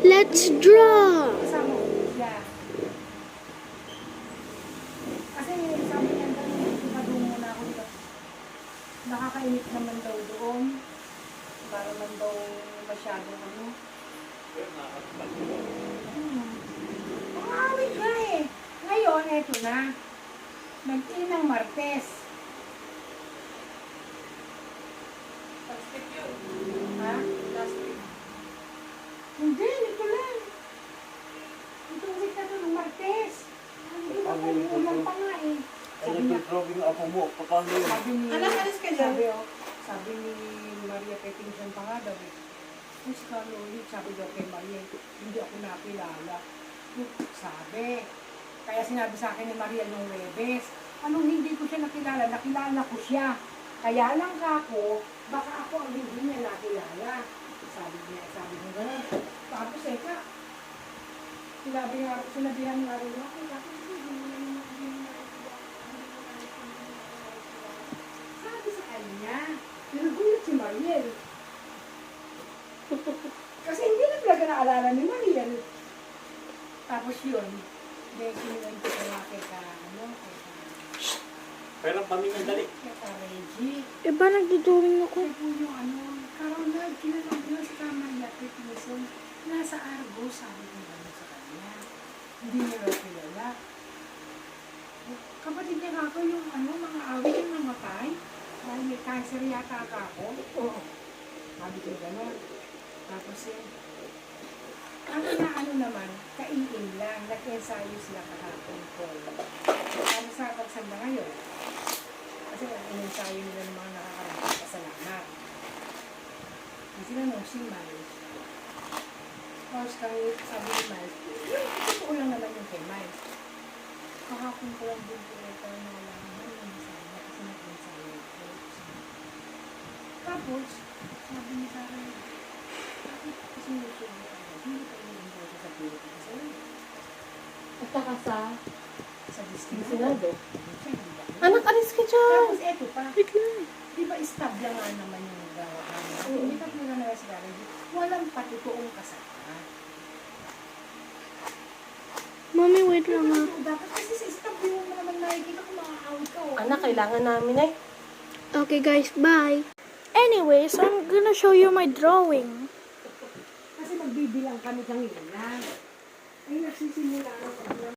Let's draw! Kasama ko siya. Kasi sabi niya, ipadungo muna ako dito. Nakakainit naman daw doon. Para man daw masyadong ano. Pangawit nga eh. Ngayon, eto na. Nag-in ng Martes. Plastic yun. Ha? Plastic. Hindi, ito lang. Itong week na ito ng Martes. Hindi ba po ulang pa nga eh. Ay, nag-drawing ako mo. Paano yun? Sabi ni... Anak, alis ka dyan. Sabi ni Maria Petition pa nga daw eh. Mas kano ulit, sabi daw kay Maria, hindi ako nakilala. Sabi. Kaya sinabi sa akin ni Maria nung Webes, anong hindi ko siya nakilala? Nakilala ko siya. Kaya lang ako, baka ako ang hindi niya nakilala. Sabi niya gano'n. Tapos eka, sinabihan nga rin ako, sabi sa kanya, nagulat si Mariel. Kasi hindi na talaga naalala ni Mariel. Tapos yun, dahil sinuwan ko na kay Pero pamingin dali. Reggie. Eh ba nagdodrawing ako? Kasi po yung Caroline, kinalang ko si Maria Petition, nasa Argos, sabi ko gano'n sa kanya. Hindi niya raw kilala. Kapatid niya ako yung mga awit yung namatay. Dahil may cancer yata ako. Oo. Sabi ko gano'n. Tapos ano naman, kainin lang. Nag-ensayo sila kahapon ko. Ano sa pagsanda ngayon? Kasi in-ensayo nila ng mga nakakarating kasalamat. Kasi nung si Miles. Tapos sabi ni Miles, totoo lang naman yung kay Miles. Kahapon ko lang din po ito na nalaman yung masama kasi nag-ensayo ko. Tapos, sabi ni Sarah, bakit kasi nusubo ka? Hindi ka yung bosa sa Pilipinas. At saka Sa Disney. Senado. Anak, alis ka dyan! Tapos eto pa, Wait lang. di ba istabla nga naman yung gawaan? Hindi ka pala na sa garage. Walang patutuong kasama. Mami, wait lang ha. Dapat kasi sa istabla mo naman nakikita kung makakawit ka. Anak, kailangan namin eh. Okay guys, bye! Anyways, I'm gonna show you my drawing. Kasi magbibilang kami kanina. Ay, nagsisimula ako.